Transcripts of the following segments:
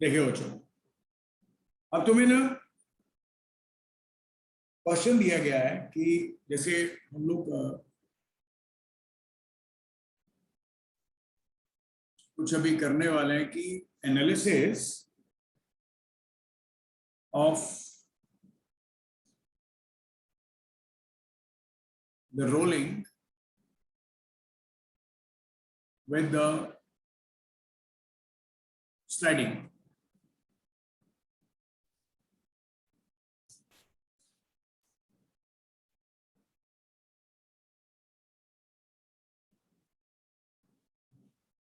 देखिए बच्चों, अब तुम्हें ना क्वेश्चन दिया गया है कि जैसे हम लोग कुछ अभी करने वाले हैं कि analysis of the rolling with the sliding.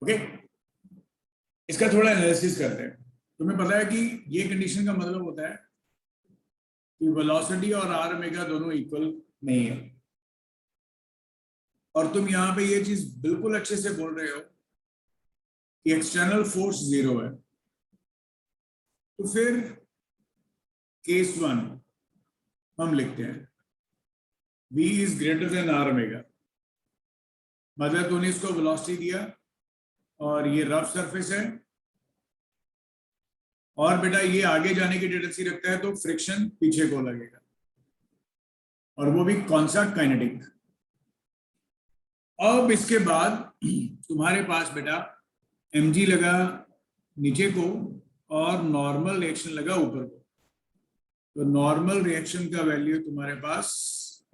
Okay, इसका थोड़ा एनालिसिस करते हैं। तुम्हें पता है कि ये कंडीशन का मतलब होता है कि वेलोसिटी और आर ओमेगा दोनों इक्वल नहीं है, और तुम यहां पे ये चीज बिल्कुल अच्छे से बोल रहे हो कि एक्सटर्नल फोर्स 0 है। तो फिर केस 1 हम लिखते हैं v is greater than R omega. मतलब तूने इसको वेलोसिटी दिया और ये रफ सरफेस है, और बेटा ये आगे जाने की टेंडेंसी रखता है, तो फ्रिक्शन पीछे को लगेगा, और वो भी कौन सा, काइनेटिक। अब इसके बाद तुम्हारे पास बेटा mg लगा नीचे को और नॉर्मल रिएक्शन लगा ऊपर को। तो नॉर्मल रिएक्शन का वैल्यू तुम्हारे पास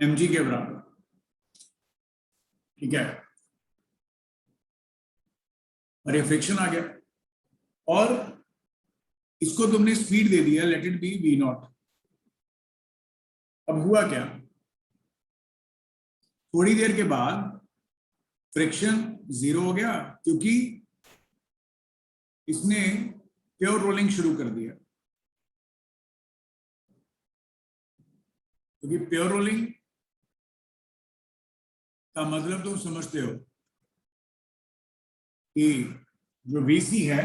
mg के बराबर, ठीक है, और ये फ्रिक्शन आ गया, और इसको तुमने स्पीड दे दिया, let it be v not. अब हुआ क्या, थोड़ी देर के बाद फ्रिक्शन 0 हो गया, क्योंकि इसने प्योर रोलिंग शुरू कर दिया। क्योंकि प्योर रोलिंग का मतलब तुम समझते हो कि जो VC है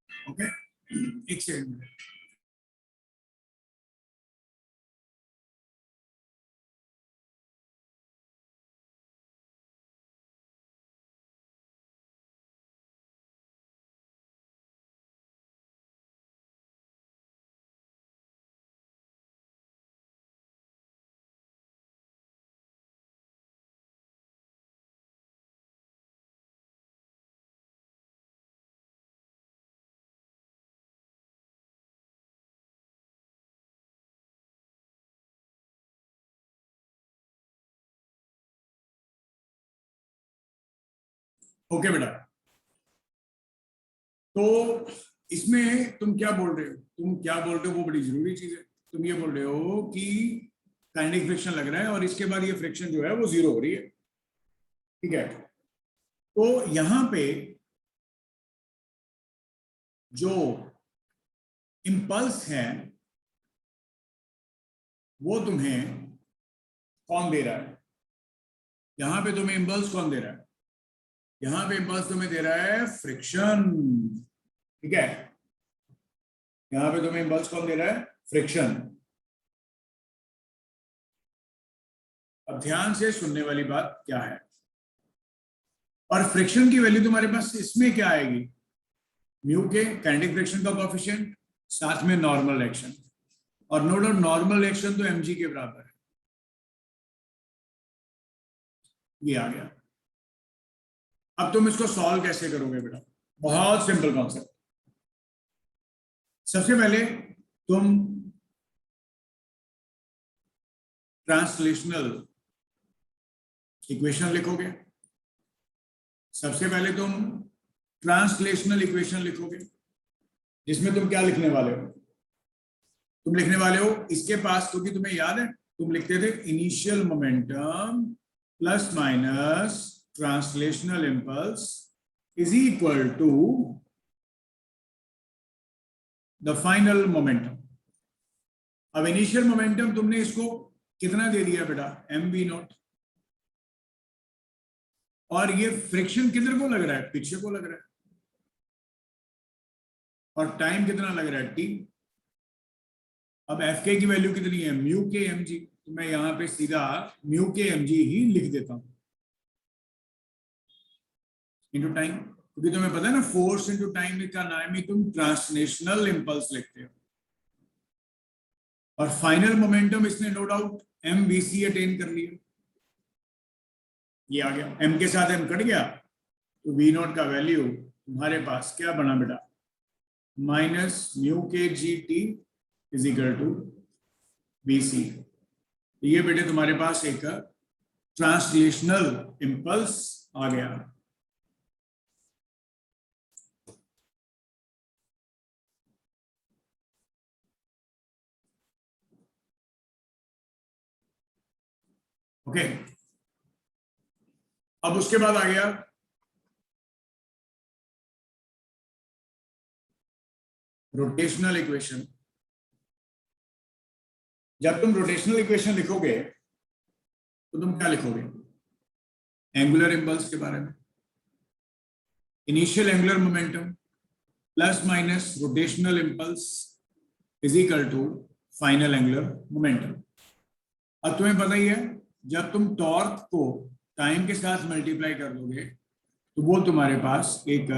ओके, एक सेकंड। ओके बेटा, तो इसमें तुम क्या बोल रहे हो, वो बड़ी जरूरी चीज है। तुम ये बोल रहे हो कि काइनेटिक फ्रिक्शन लग रहा है और इसके बाद ये फ्रिक्शन जो है वो 0 हो रही है, ठीक है। तो यहां पे जो इंपल्स है वो तुम्हें कौन दे रहा है, यहां पे तुम्हें इंपल्स कौन दे रहा है, यहां पे इंपल्स तुम्हें दे रहा है फ्रिक्शन, ठीक है। यहां पे तुम्हें इंपल्स कौन दे रहा है, फ्रिक्शन। अब ध्यान से सुनने वाली बात क्या है, और फ्रिक्शन की वैल्यू तुम्हारे पास इसमें क्या आएगी, म्यू के काइनेटिक फ्रिक्शन का कोएफिशिएंट साथ में नॉर्मल रिएक्शन, और नोट डाउन नॉर्मल रिएक्शन तो mg के बराबर है, ये आ गया। अब तुम इसको सॉल्व कैसे करोगे बेटा, बहुत सिंपल कॉन्सेप्ट। सबसे पहले तुम ट्रांसलेशनल इक्वेशन लिखोगे, सबसे पहले तुम ट्रांसलेशनल इक्वेशन लिखोगे, जिसमें तुम क्या लिखने वाले हो, तुम लिखने वाले हो इसके पास, क्योंकि तुम्हें याद है तुम लिखते थे initial momentum plus minus translational impulse is equal to the final momentum. अब इनिशियल मोमेंटम तुमने इसको कितना दे दिया बेटा, mv0, और ये फ्रिक्शन किधर को लग रहा है, पीछे को लग रहा है, और टाइम कितना लग रहा है, t। अब एफ के की वैल्यू कितनी है, म्यू के एम जी, तो मैं यहां पे सीधा म्यू के एम जी ही लिख देता हूं इनटू टाइम, क्योंकि तुम्हें पता है ना फोर्स इनटू टाइम का नाम ही तुम ट्रांसलेशनल इंपल्स लिखते हो। और फाइनल मोमेंटम इसने no doubt M B C attain कर लिया, ये आ गया, एम के साथ एम कट गया, तो वी नॉट का वैल्यू तुम्हारे पास क्या बना बेटा, minus mu K G T is equal to B C. ये बेटे तुम्हारे पास एक ट्रांसलेशनल इंपल्स आ गया। ओके, अब उसके बाद आ गया रोटेशनल इक्वेशन। जब तुम रोटेशनल इक्वेशन लिखोगे तो तुम क्या लिखोगे, एंगुलर इंपल्स के बारे में, initial angular momentum plus minus rotational impulse is equal to final angular momentum. अब तुम्हें पता ही है, जब तुम टॉर्क को टाइम के साथ मल्टीप्लाई कर दोगे तो वो तुम्हारे पास एक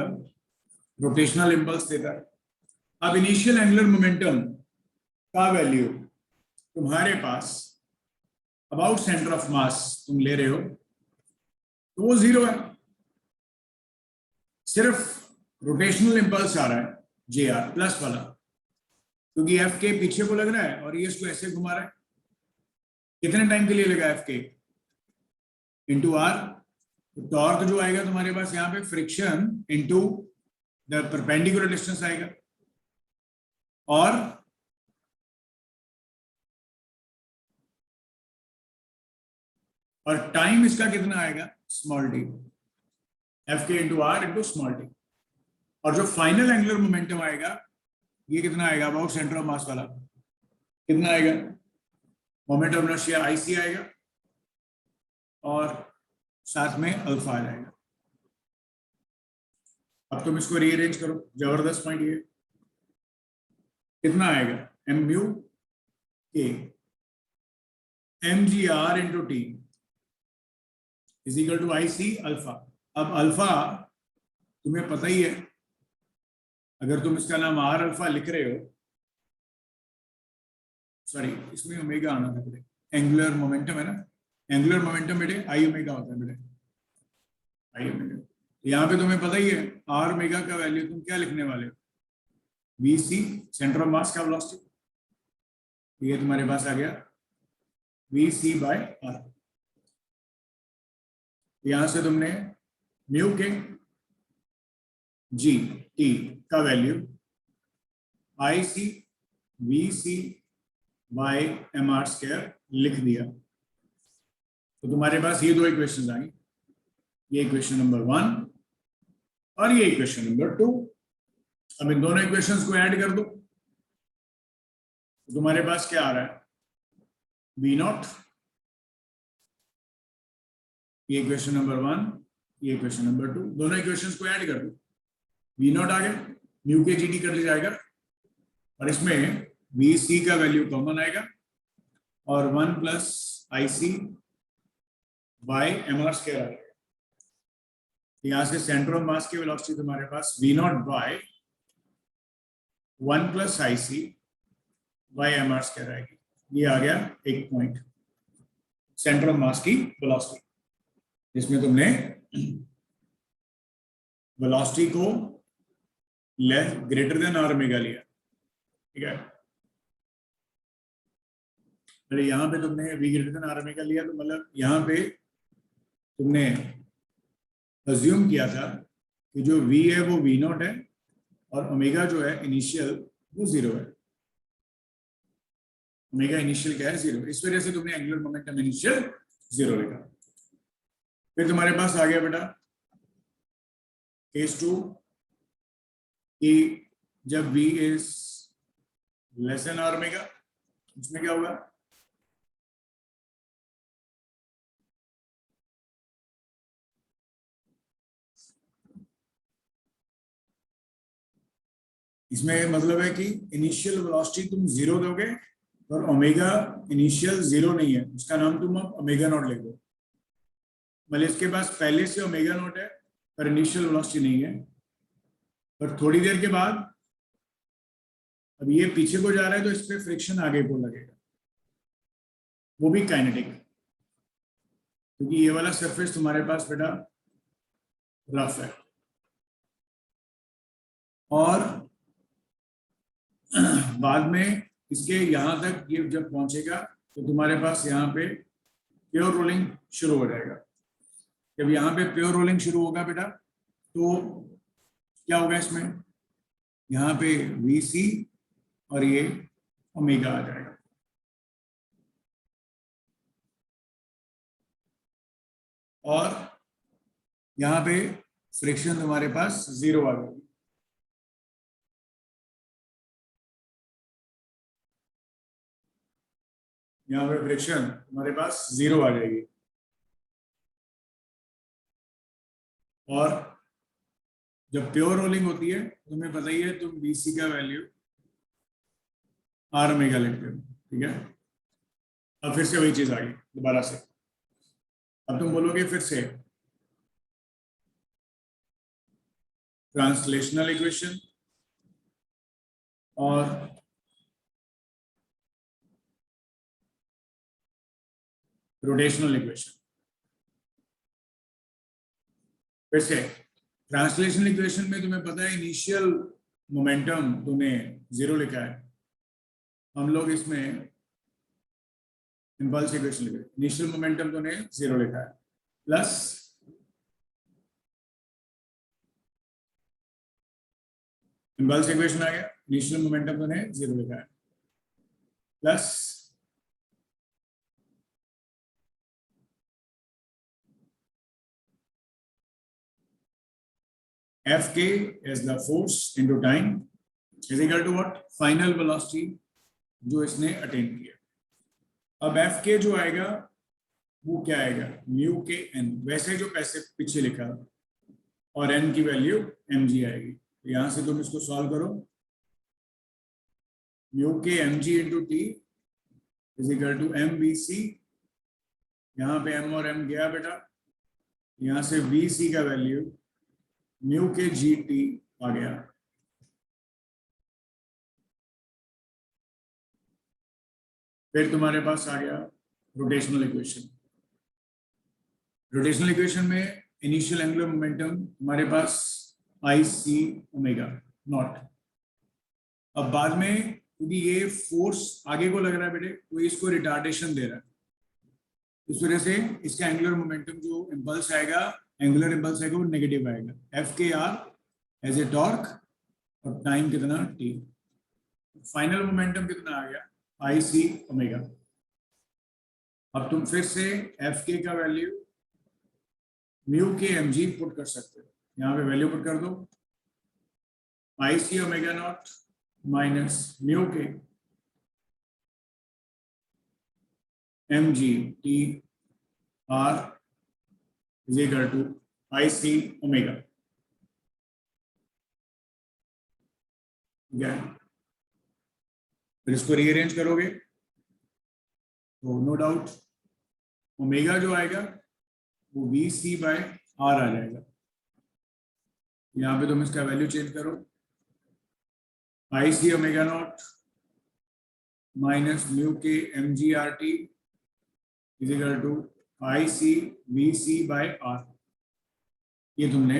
रोटेशनल इंपल्स देता है। अब इनिशियल एंगुलर मोमेंटम का वैल्यू तुम्हारे पास अबाउट सेंटर ऑफ मास तुम ले रहे हो तो वो 0 है, सिर्फ रोटेशनल इंपल्स आ रहा है जे आर प्लस वाला, क्योंकि एफ के पीछे को लग रहा है और ये इसको ऐसे घुमा रहा है। कितने टाइम के लिए लगा एफ के इंटू आर, तो टॉर्क जो आएगा तुम्हारे पास यहाँ पे friction into the perpendicular distance आएगा, और टाइम इसका कितना आएगा, small T, F K into R into small T. और जो फाइनल एंगुलर मोमेंटम आएगा ये कितना आएगा, अबाउट सेंटर ऑफ मास वाला कितना आएगा, मोमेंट ऑफ इनर्शिया आईसी आएगा और साथ में अल्फा आ जाएगा। अब तुम इसको रीअरेंज करो, जबरदस्त पॉइंट ये कितना आएगा, M mu K M G R into T is equal to I C alpha. अब अल्फा तुम्हें पता ही है, अगर तुम इसका नाम आर अल्फा लिख रहे हो, सॉरी इसमें ओमेगा आना था बेटे, एंगुलर मोमेंटम है ना, एंगुलर मोमेंटम बेटे आई ओमेगा होता है बेटे, आई ओमेगा। यहाँ पे तुम्हें पता ही है आर ओमेगा का वैल्यू तुम क्या लिखने वाले हो, V C centre of mass का वेलोसिटी, ये तुम्हारे पास आ गया वी सी बाय आर। यहां से तुमने म्यू के जी टी का value I C V C by M R square लिख दिया, तो तुम्हारे पास ये दो इक्वेशन आई, ये इक्वेशन नंबर 1 और ये इक्वेशन नंबर 2। अब इन दोनों इक्वेशंस को ऐड कर दो तो तुम्हारे पास क्या आ रहा है, वी नॉट, ये इक्वेशन नंबर 1 ये इक्वेशन नंबर 2, दोनों इक्वेशंस को ऐड कर दो, वी नॉट आ गया, म्यू के जी टी कर लिया जाएगा और इसमें वी सी का वैल्यू कॉमन आएगा और 1 plus I C by M R square आएगा। यहां से सेंटर ऑफ मास की वेलोसिटी तुम्हारे पास V naught by 1 plus I C by M R square आएगी। ये आ गया एक पॉइंट सेंटर ऑफ मास की वेलोसिटी, जिसमें तुमने वेलोसिटी को less greater than R omega लिया, ठीक है। अरे यहाँ पे तुमने V greater than R omega लिया तो मतलब यहाँ पे तुमने अज्यूम किया था कि जो v है वो v नॉट है और ओमेगा जो है इनिशियल वो 0 है, ओमेगा इनिशियल क्या है 0, इस वजह से तुमने एंगुलर मोमेंटम इनिशियल 0 लिखा। फिर तुम्हारे पास आ गया बेटा केस 2 कि जब v is less than R omega, इसमें क्या होगा? इसमें मतलब है कि इनिशियल वेलोसिटी तुम जीरो दोगे और ओमेगा इनिशियल जीरो नहीं है, उसका नाम तुम अब ओमेगा नॉट लिख दो। मतलब इसके पास पहले से ओमेगा नॉट है पर इनिशियल वेलोसिटी नहीं है, पर थोड़ी देर के बाद अब ये पीछे को जा रहा है तो इस पे फ्रिक्शन आगे को लगेगा, वो भी काइनेटिक, क्योंकि ये वाला सरफेस तुम्हारे पास बेटा रफ है। और बाद में इसके यहां तक ये जब पहुंचेगा तो तुम्हारे पास यहाँ पे प्योर रोलिंग शुरू हो जाएगा। जब यहाँ पे प्योर रोलिंग शुरू होगा बेटा तो क्या होगा इसमें, यहाँ पे VC और ये ओमेगा आ जाएगा। और यहाँ पे फ्रिक्शन तुम्हारे पास जीरो आ जाएगी। यहाँ पे फ्रिक्शन तुम्हारे पास जीरो आ जाएगी। और जब प्योर रोलिंग होती है तुम्हें पता ही है, तुम BC का वैल्यू आर ओमेगा लिखते हो, ठीक है। अब फिर से वही चीज आ गई दोबारा से। अब तुम बोलोगे फिर से ट्रांसलेशनल इक्वेशन और रोटेशनल इक्वेशन। फिर से ट्रांसलेशनल इक्वेशन में तुम्हें पता है इनिशियल मोमेंटम तुमने जीरो लिखा है, हम लोग इसमें इंपल्स इक्वेशन लिखे, इनिशियल मोमेंटम तुमने जीरो लिखा है प्लस इंपल्स इक्वेशन आ गया, इनिशियल मोमेंटम तुमने जीरो लिखा है plus Fk as the force into time is equal to what? Final velocity जो इसने अटेन किया। अब Fk जो आएगा वो क्या आएगा, म्यू के n, वैसे जो पैसे पीछे लिखा, और n की वैल्यू mg आएगी। तो यहां से तुम इसको सॉल्व करो, mu K mg into T is equal to MBC, यहाँ पे m और m गया बेटा, यहाँ से VC का वैल्यू म्यू के GT आ गया। फिर तुम्हारे पास आ गया रोटेशनल इक्वेशन। रोटेशनल इक्वेशन में इनिशियल एंगुलर मोमेंटम तुम्हारे पास IC ओमेगा नॉट। अब बाद में क्योंकि ये फोर्स आगे को लग रहा है बेटे तो इसको रिटार्डेशन दे रहा है, इस वजह से इसका एंगुलर मोमेंटम जो इंपल्स आएगा, एंगुलर इंपल्स आएगा वो नेगेटिव आएगा। FkR एज ए टॉर्क और टाइम कितना T। फाइनल मोमेंटम कितना आ गया IC ओमेगा। अब तुम फिर से Fk का value mu K mg put कर सकते हो, यहाँ पे वैल्यू पुट कर दो, IC omega not minus mu K mg T R is equal to IC omega. फिर इसको रीअरेंज करोगे तो नो डाउट ओमेगा जो आएगा वो VC बाय R आ जाएगा। यहाँ पे तुम इसका वैल्यू चेंज करो, IC omega not minus mu K MgRT is equal to IC VC by R। ये तुमने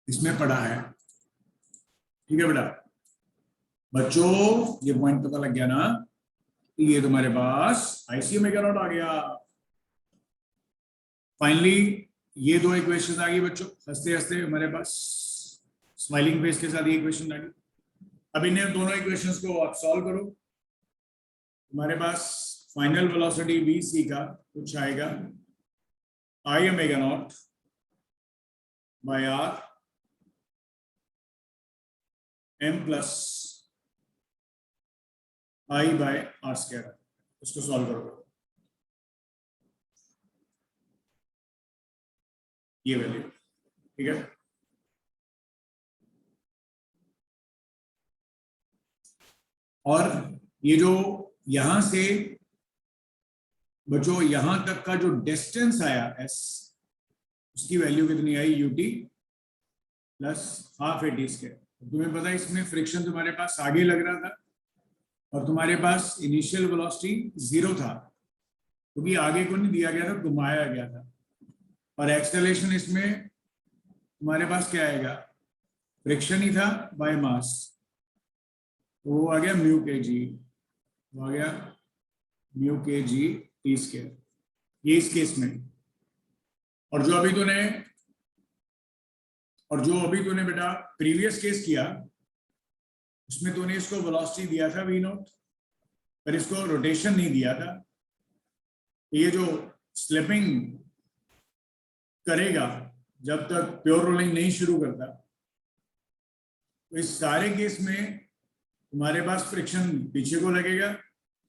इसमें पढ़ा है, ठीक है बेटा। बच्चों ये पॉइंट पता लग गया ना, ये तुम्हारे पास IC ओमेगा नॉट आ गया। फाइनली ये दो इक्वेशन आ गई बच्चों, हंसते हंसते हमारे पास स्माइलिंग फेस के साथ ये इक्वेशन आ गई। अब इन्हें दोनों इक्वेशंस को आप सॉल्व करो, तुम्हारे पास फाइनल वेलोसिटी VC का कुछ आएगा I omega not by R m plus I by R square. इसको सॉल्व करोगे, ये वैल्यू, ठीक है। और ये जो यहां से बच्चों यहां तक का जो डिस्टेंस आया एस, उसकी वैल्यू कितनी आई, UT plus half A T square. तुम्हें पता है इसमें फ्रिक्शन तुम्हारे पास आगे लग रहा था और तुम्हारे पास इनिशियल वेलोसिटी 0 था, क्योंकि आगे को नहीं दिया गया था, घुमाया गया था। और एक्सेलरेशन इसमें तुम्हारे पास क्या आएगा, फ्रिक्शन ही था बाय मास, तो वो आ गया म्यू के जी, वो आ गया mu K G T square, ये इस केस में। और जो अभी तूने बेटा प्रीवियस केस किया, उसमें तूने इसको वेलोसिटी दिया था वी नॉट, पर इसको रोटेशन नहीं दिया था। ये जो स्लिपिंग करेगा जब तक प्योर रोलिंग नहीं शुरू करता, तो इस सारे केस में तुम्हारे पास फ्रिक्शन पीछे को लगेगा,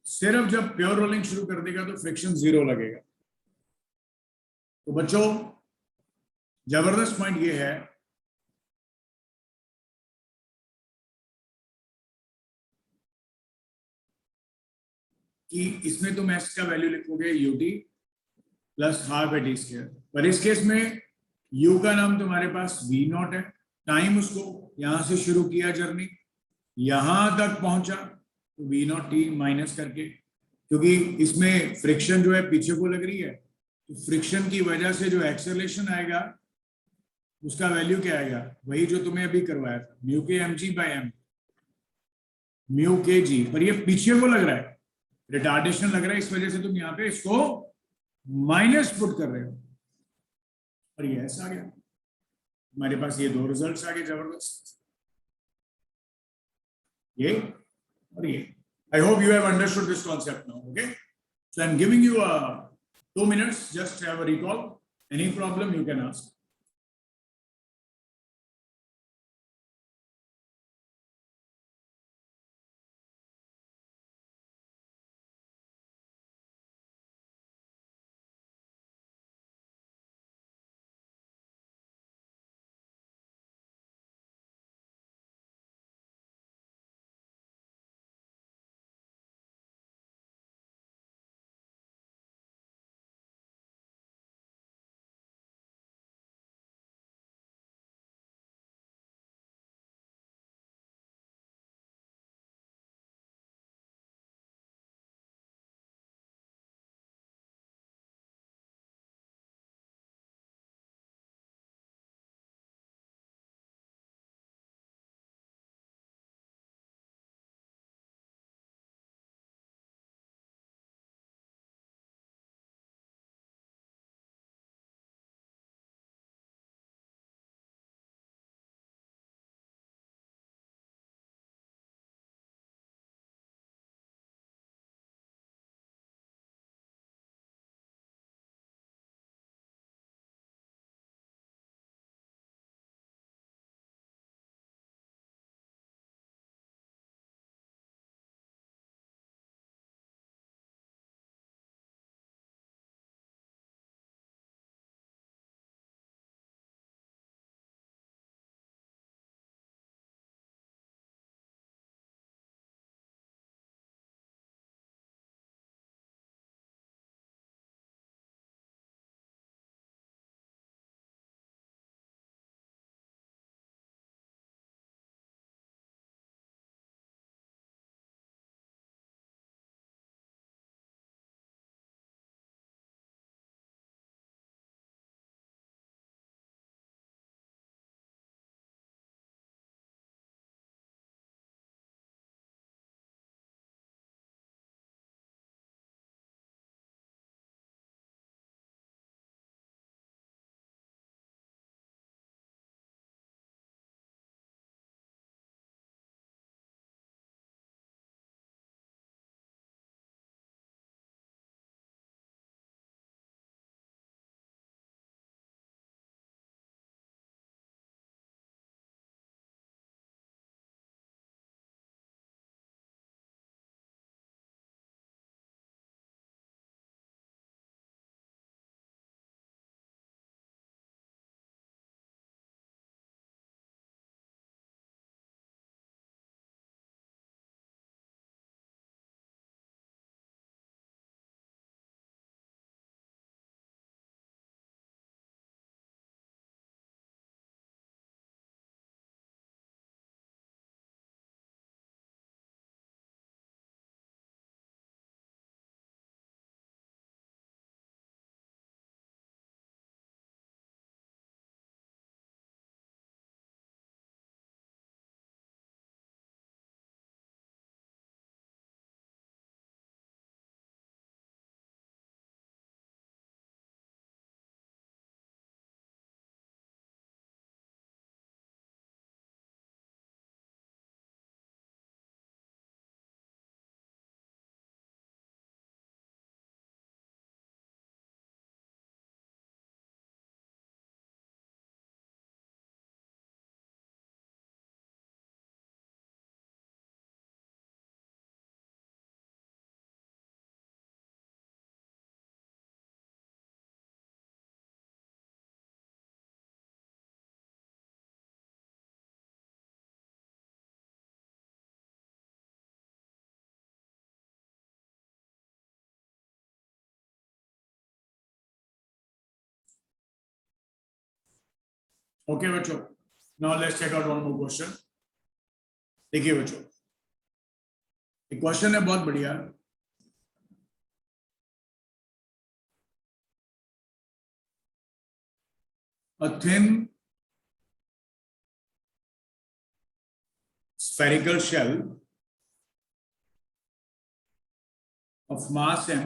सिर्फ जब प्योर रोलिंग शुरू कर देगा तो फ्रिक्शन 0 लगेगा। तो बच्चों जबरदस्त पॉइंट ये है कि इसमें तुम एस का वैल्यू लिखोगे UT plus half A T square, पर इस केस में यू का नाम तुम्हारे पास वी नॉट है, टाइम उसको यहां से शुरू किया जर्नी, यहां तक पहुंचा तो वी नॉट टी माइनस करके, क्योंकि इसमें फ्रिक्शन जो है पीछे को लग रही है, तो फ्रिक्शन की वजह से जो एक्सेलरेशन आएगा उसका वैल्यू क्या आएगा, वही जो तुम्हें अभी करवाया था, mu K M G by M, mu K G, पर ये पीछे को लग रहा है, रिटार्डेशन लग रहा है, इस वजह से तुम यहाँ पे इसको माइनस पुट कर रहे हो, और ये ऐसा आ गया हमारे पास, ये दो रिजल्ट्स आ गए जबरदस्त, ये और ये। I hope you have understood this concept now. Okay, so I'm giving you 2 minutes, just have a recall. Any problem you can ask. Okay बच्चों, now let's check out one more question. देखिए बच्चों, एक question है बहुत बढ़िया। A thin spherical shell of mass m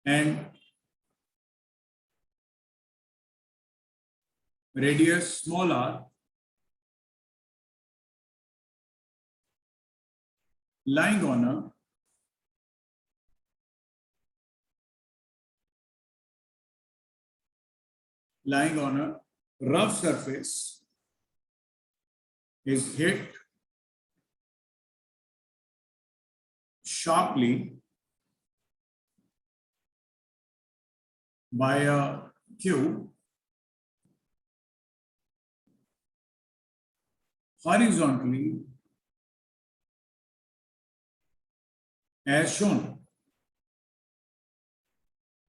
and radius small r lying on a rough surface is hit sharply by a cube horizontally as shown.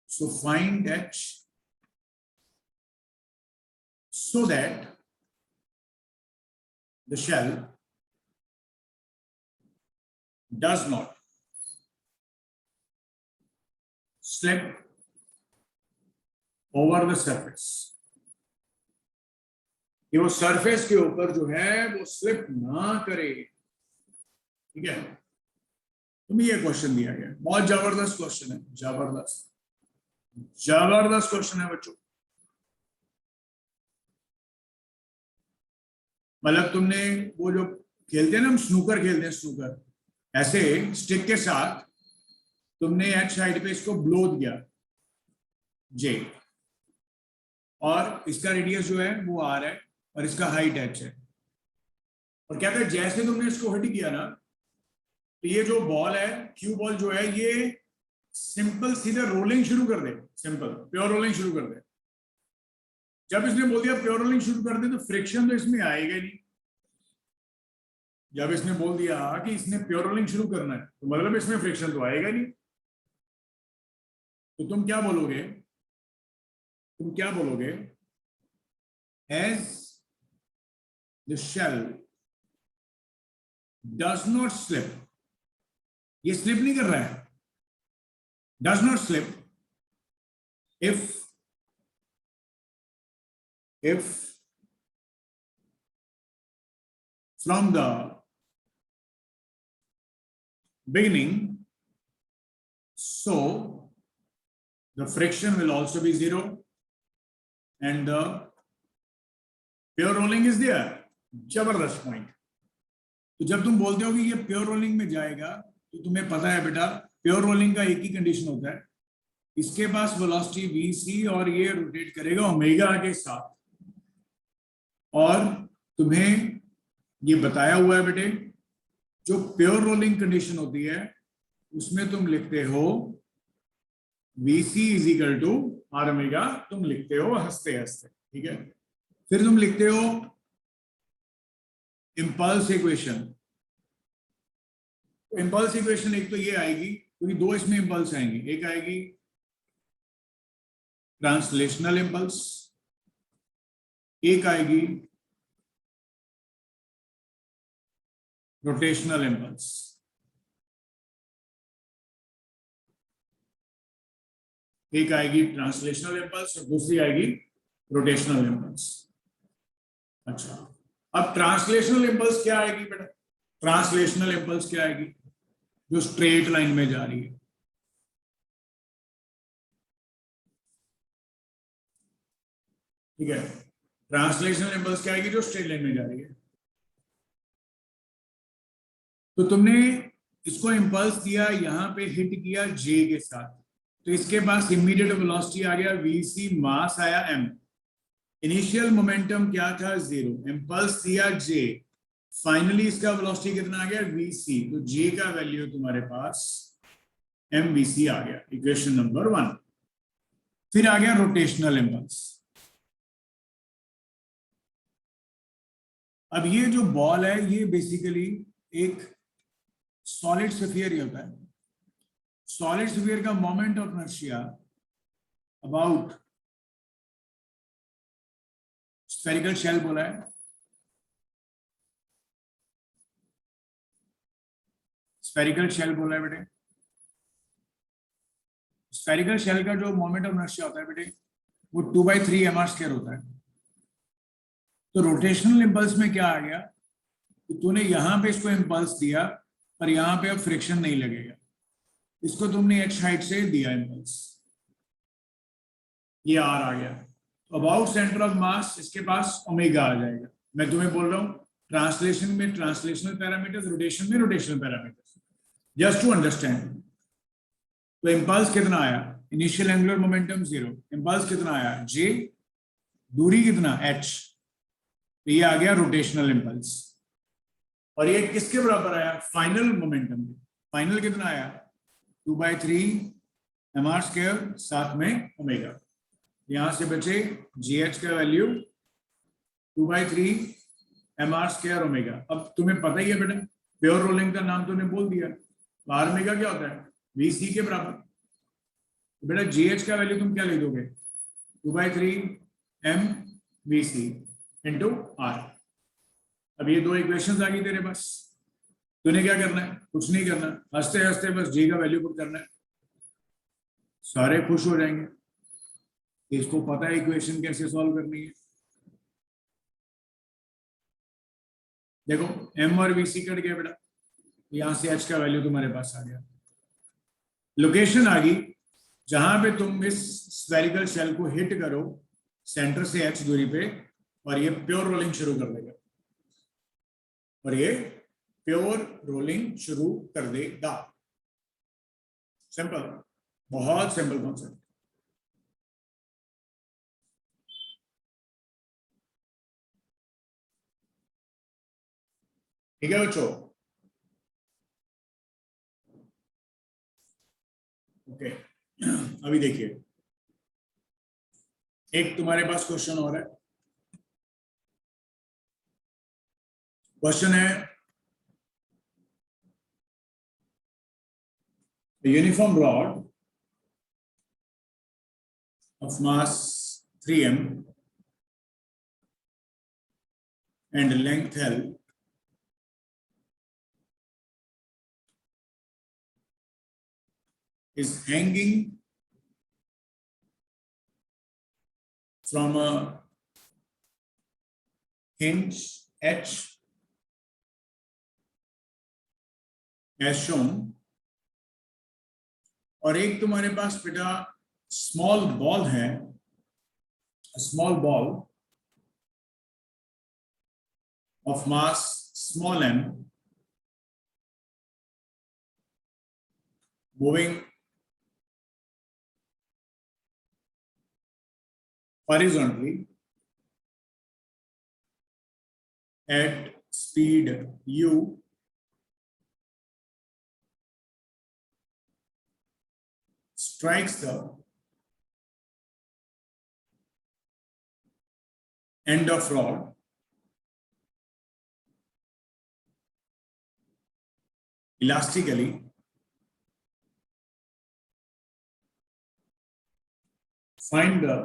So find h so that the shell does not slip over the surface. कि वो surface के ऊपर जो है वो slip ना करे। ठीक है, तुम्हें ये क्वेश्चन दिया गया, बहुत जबरदस्त क्वेश्चन है, जबरदस्त जबरदस्त क्वेश्चन है बच्चों। मतलब तुमने वो जो खेलते हैं ना, हम स्नूकर खेलते हैं, स्नूकर ऐसे स्टिक के साथ तुमने एच साइड पे इसको ब्लो दिया जे, और इसका रेडियस जो है वो आर है और इसका हाइट एच है, और क्या कहते हैं जैसे तुमने इसको हिट किया ना, तो ये जो बॉल है, क्यू बॉल जो है, ये सिंपल सीधे रोलिंग शुरू कर दे, सिंपल प्योर रोलिंग शुरू कर दे। जब इसने बोल दिया प्योर रोलिंग शुरू कर दे तो फ्रिक्शन तो इसमें आएगा नहीं। जब इसने बोल दिया कि इसने प्योर रोलिंग शुरू करना है तो मतलब इसमें फ्रिक्शन तो आएगा नहीं। तो तुम क्या बोलोगे, as the shell does not slip, ये स्लिप नहीं कर रहा है, does not slip if from the beginning, so the friction will also be zero and the pure rolling is there. जबरदस्त पॉइंट। तो जब तुम बोलते हो कि ये प्योर रोलिंग में जाएगा तो तुम्हें पता है बेटा प्योर रोलिंग का एक ही कंडीशन होता है, इसके पास वेलोसिटी vc और ये रोटेट करेगा ओमेगा के साथ। और तुम्हें ये बताया हुआ है बेटे, जो प्योर रोलिंग कंडीशन होती है उसमें तुम लिखते हो vc is equal to R omega, तुम लिखते हो हंसते हंसते। ठीक है, फिर तुम लिखते हो इंपल्स इक्वेशन। इंपल्स इक्वेशन एक तो ये आएगी, क्योंकि दो इसमें इंपल्स आएंगी, एक आएगी ट्रांसलेशनल इंपल्स, एक आएगी रोटेशनल इंपल्स। एक आएगी ट्रांसलेशनल इंपल्स और दूसरी आएगी रोटेशनल इंपल्स। अच्छा, अब ट्रांसलेशनल इंपल्स क्या आएगी बेटा? ट्रांसलेशनल इंपल्स क्या आएगी? जो स्ट्रेट लाइन में जा रही है। ठीक है, ट्रांसलेशनल इंपल्स क्या आएगी? जो स्ट्रेट लाइन में जा रही है। तो तुमने इसको इंपल्स दिया, यहां पे हिट किया जे के साथ, तो इसके पास इमीडिएट वेलोसिटी आ गया vc, मास आया m, इनिशियल मोमेंटम क्या था? 0, इंपल्स दिया j, फाइनली इसका वेलोसिटी कितना आ गया? vc। तो j का वैल्यू तुम्हारे पास mvc आ गया, इक्वेशन नंबर 1। फिर आ गया रोटेशनल इंपल्स। अब ये जो बॉल है ये बेसिकली एक सॉलिड स्फीयर होता है। सॉलिड स्फीयर का moment of inertia about spherical shell बोला है, स्फेरिकल शेल बोला है बेटे। स्फेरिकल शेल का जो मोमेंट ऑफ इनर्शिया होता है बेटे वो 2/3 mr² होता है। तो रोटेशनल इंपल्स में क्या आ गया कि तूने यहां पे इसको इंपल्स दिया और यहां पे अब फ्रिक्शन नहीं लगेगा, इसको तुमने h हाइट से दिया इंपल्स, ये r आ गया। अबाउट सेंटर ऑफ मास इसके पास ओमेगा आ जाएगा। मैं तुम्हें बोल रहा हूं ट्रांसलेशन में ट्रांसलेशनल पैरामीटर्स, रोटेशन में rotational parameters, just to understand. तो इंपल्स कितना आया, इनिशियल एंगुलर मोमेंटम 0, इंपल्स कितना आया j, दूरी कितना h, तो ये आ गया रोटेशनल इंपल्स। और ये किसके बराबर आया, फाइनल मोमेंटम। फाइनल कितना आया 2/3 mr², साथ में ओमेगा। यहां से बचे gh का वैल्यू 2/3 mr² ओमेगा। अब तुम्हें पता ही है बेटा, प्योर रोलिंग का नाम तूने बोल दिया, आर ओमेगा क्या होता है vc के बराबर। तो बेटा gh का वैल्यू तुम क्या लिख दोगे, 2/3 mvc इंटू r। अब ये दो इक्वेशंस आ गई तेरे पास, तूने क्या करना है, कुछ नहीं करना, हंसते हंसते बस g का वैल्यू पुट करना है, सारे खुश हो जाएंगे। इसको पता है इक्वेशन कैसे सॉल्व करनी है। देखो m और vc कट गया बेटा, यहां से h का वैल्यू तुम्हारे पास आ गया। लोकेशन आ गई जहां पे तुम इस स्फेरिकल शेल को हिट करो सेंटर से h दूरी पे, और ये प्योर रोलिंग शुरू कर देगा, और ये प्योर रोलिंग शुरू कर देगा। सिंपल, बहुत सिंपल कॉन्सेप्ट। ठीक है बच्चों, ओके। अभी देखिए एक तुम्हारे पास क्वेश्चन और है। क्वेश्चन है uniform rod of mass 3m and length L is hanging from a hinge H as shown, और एक तुम्हारे पास बेटा स्मॉल बॉल है, small ball of mass small m moving horizontally at speed u strikes the end of rod elastically find the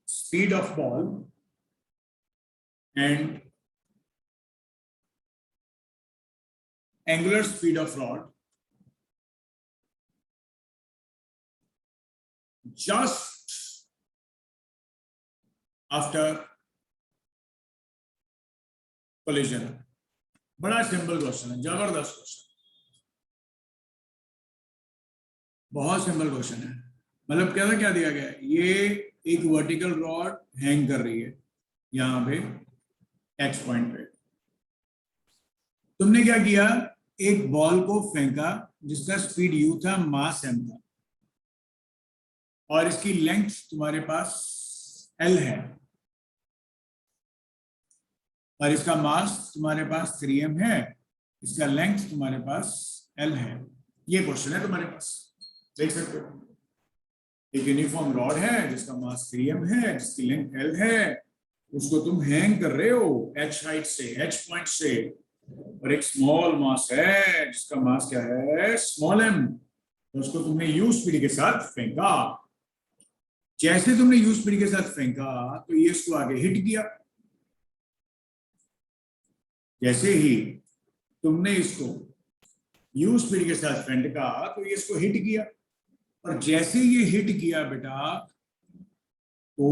speed of ball and angular speed of rod just after collision। बड़ा simple question है, जबरदस्त question, बहुत simple question है। मतलब क्या दिया गया है, ये एक वर्टिकल रॉड हैंग कर रही है यहां पे एक्स पॉइंट पे। तुमने क्या किया, एक बॉल को फेंका जिसका स्पीड u था, मास m था, और इसकी लेंथ तुम्हारे पास l है, और इसका मास तुम्हारे पास 3m है, इसका लेंथ तुम्हारे पास l है। ये क्वेश्चन है तुम्हारे पास, देख सकते हो। एक यूनिफॉर्म रॉड है जिसका मास 3m है, जिसकी लेंथ l है, उसको तुम हैंग कर रहे हो h हाइट से, h पॉइंट से, और एक स्मॉल मास है जिसका मास क्या है, स्मॉल m, तो उसको तुमने u स्पीड के साथ फेंका। जैसे तुमने यू स्पीड के साथ फेंका तो ये इसको आगे हिट किया, जैसे ही तुमने इसको यू स्पीड के साथ फेंका तो ये इसको हिट किया, और जैसे ये हिट किया बेटा तो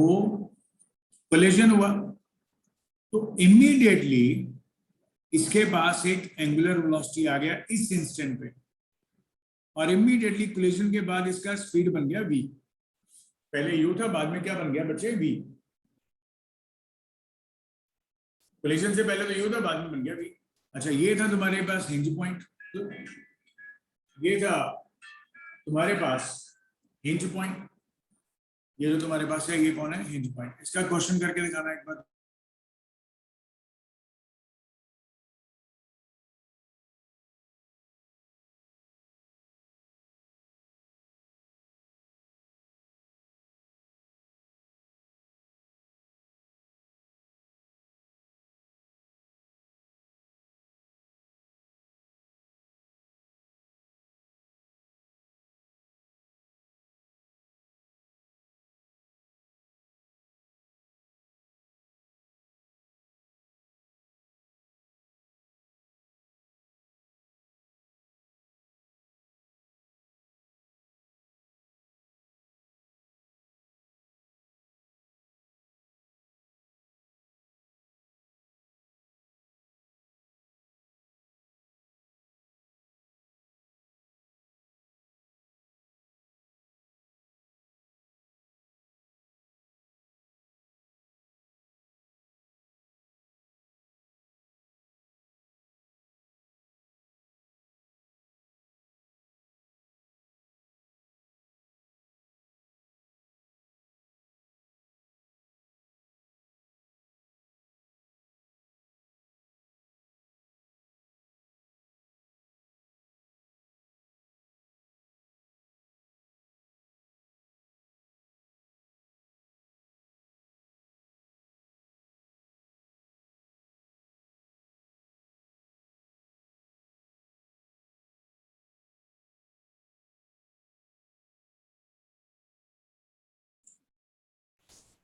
कोलिजन हुआ, तो इमीडिएटली इसके पास एक एंगुलर वेलोसिटी आ गया इस इंस्टेंट पे, और इमीडिएटली कोलिजन के बाद इसका स्पीड बन गया v। पहले u था, बाद में क्या बन गया बच्चे v। कोलिजन से पहले तो u था, बाद में बन गया v। अच्छा, ये था तुम्हारे पास हिंज पॉइंट, ये था तुम्हारे पास हिंज पॉइंट, ये जो तुम्हारे पास है ये कौन है, हिंज पॉइंट। इसका क्वेश्चन करके दिखाना एक बार।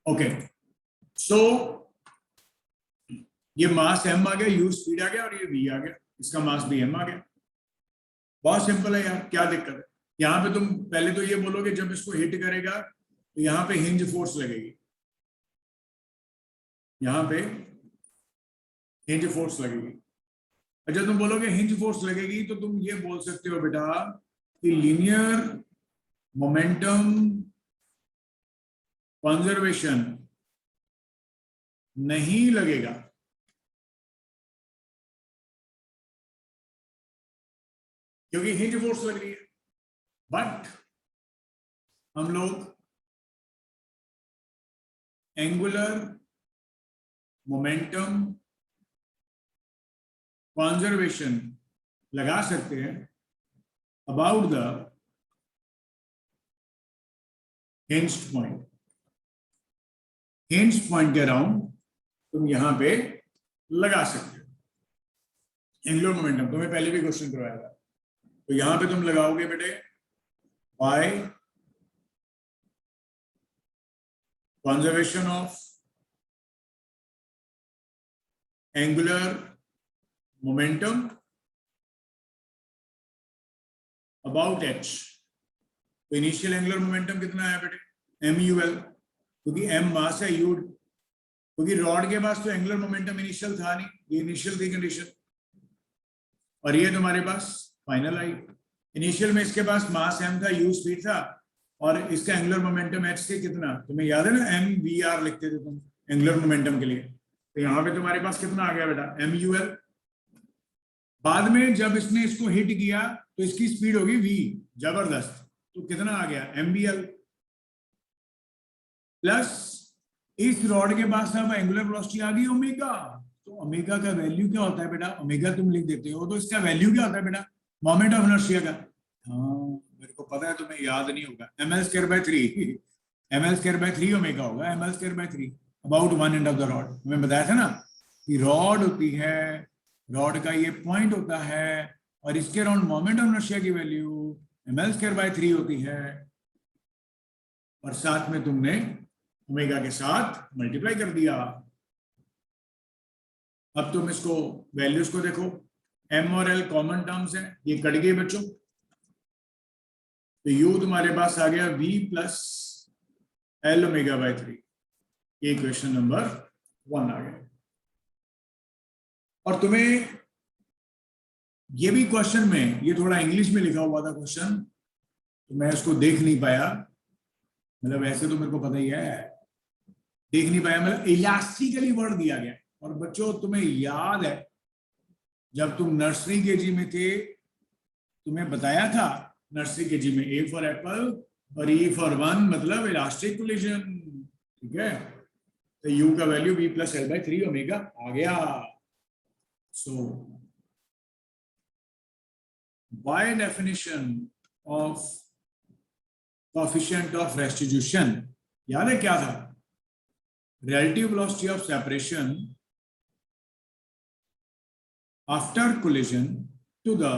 ओके, सो ये मास m आ गया, u स्पीड आ गया, और ये v आ गया, इसका मास भी m आ गया। बहुत सिंपल है यार, क्या दिक्कत है। यहाँ पे तुम पहले तो ये बोलोगे जब इसको हिट करेगा तो यहाँ पे हिंज फोर्स लगेगी, यहाँ पे हिंज फोर्स लगेगी। अच्छा, तुम बोलोगे हिंज फोर्स लगेगी तो तुम ये बोल सकते हो बेटा कि लीनियर मोमेंटम कंजर्वेशन नहीं लगेगा, क्योंकि हिंज फोर्स लग रही है। बट हम लोग एंगुलर मोमेंटम कंजर्वेशन लगा सकते हैं about the hinged point. Hinged point के अराउंड तुम यहां पे लगा सकते हो एंगुलर मोमेंटम। तुम्हें पहले भी क्वेश्चन करवाया था, तो यहां पे तुम लगाओगे बेटे by conservation of angular momentum about h। तो इनिशियल एंगुलर मोमेंटम कितना है बेटे, MUL, क्योंकि m मास है, u, क्योंकि रॉड के पास तो एंगुलर मोमेंटम इनिशियल था नहीं, ये इनिशियल थी कंडीशन, और ये तुम्हारे पास फाइनल आई। इनिशियल में इसके पास मास m था, u स्पीड था, और इसका एंगुलर मोमेंटम h से कितना, तुम्हें याद है ना, MVR लिखते थे तुम एंगुलर मोमेंटम के लिए। तो यहाँ पे तुम्हारे पास कितना आ गया बेटा, MUL। बाद में जब इसने इसको हिट किया तो इसकी स्पीड होगी v, जबरदस्त, तो कितना आ गया, MBL। प्लस इस रॉड के पास अब एंगुलर वेलोसिटी आ गई ओमेगा। तो ओमेगा का वैल्यू क्या होता है बेटा, ओमेगा तुम लिख देते हो, तो इसका वैल्यू क्या होता है बेटा, मोमेंट ऑफ इनर्शिया का। हाँ, मेरे को पता है तुम्हें याद नहीं होगा, ml²/3 ml²/3 ओमेगा होगा, ml²/3 about one end of the rod. मैं बताया था ना कि रॉड होती है, रॉड का ये पॉइंट होता है, और इसके अराउंड मोमेंट ऑफ इनर्शिया की वैल्यू ml²/3 होती है। और साथ में तुमने ओमेगा के साथ मल्टीप्लाई कर दिया। अब तुम इसको वैल्यूज को देखो, m और l कॉमन टर्म्स है, ये कट गए बच्चों, तो u तुम्हारे पास आ गया v plus L omega by 3। ये क्वेश्चन नंबर 1 आ गया। और तुम्हें ये भी क्वेश्चन में, ये थोड़ा इंग्लिश में लिखा हुआ था क्वेश्चन, तो मैं उसको देख नहीं पाया, मतलब ऐसे तो मेरे को पता ही है, देख नहीं पाया, मतलब इलास्टिकली वर्ड दिया गया। और बच्चों तुम्हें याद है जब तुम नर्सरी केजी में थे, तुम्हें बताया था नर्सरी केजी में ए फॉर एप्पल और ई फॉर 1 मतलब इलास्टिक कोलिजन, ठीक है। तो यू का value v plus L by 3 omega आ गया। So by definition of coefficient of restitution, याद है क्या था? relative velocity of separation after collision to the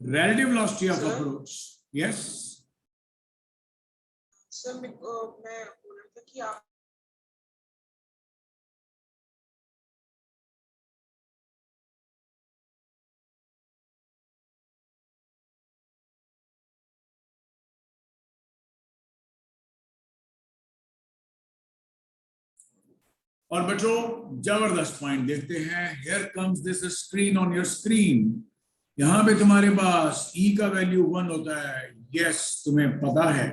relative velocity of approach. Yes. Sir मैं बोल रहा था कि आप और बच्चों जबरदस्त पॉइंट देखते हैं। Here comes this screen on your screen. यहां पे तुम्हारे पास E का वैल्यू 1 होता है, यस तुम्हें पता है।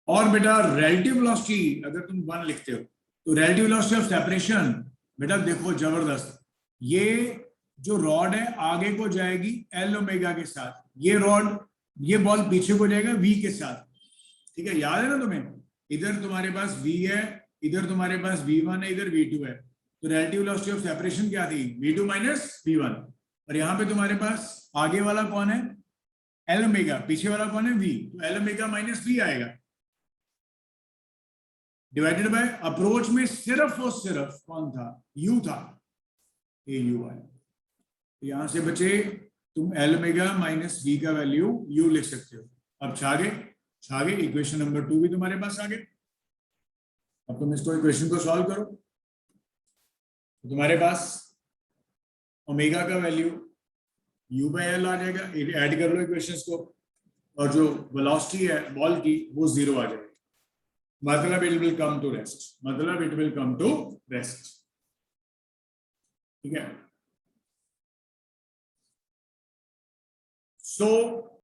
और बेटा relative velocity अगर तुम 1 लिखते हो तो relative velocity ऑफ सेपरेशन, बेटा देखो जबरदस्त, ये जो रॉड है आगे को जाएगी एल ओमेगा के साथ, ये रॉड, ये बॉल पीछे को जाएगा v के साथ, ठीक है, याद है ना तुम्हें? इधर तुम्हारे पास v है, इधर तुम्हारे पास v1 है, इधर v2 है, तो relative velocity ऑफ सेपरेशन क्या थी? v2 minus v1। और यहाँ पे तुम्हारे पास आगे वाला कौन है? एल ओमेगा, पीछे वाला कौन है? v, तो एल ओमेगा माइनस v आएगा, डिवाइडेड बाय अप्रोच में सिर्फ और सिर्फ कौन था? u था, ये u है। तो यहां से बचे तुम एल ओमेगा माइनस v का वैल्यू u लिख सकते हो। अब छागे इक्वेशन नंबर 2 भी तुम्हारे पास आ गए। अब तुम इसको इक्वेशन को सॉल्व करो, तो तुम्हारे पास ओमेगा का वैल्यू u बाय एल आ जाएगा, ऐड कर लो इक्वेशंस को, और जो वेलोसिटी है बॉल की वो 0 आ जाएगी, मतलब it will come to rest, मतलब it will come to rest, ठीक है। सो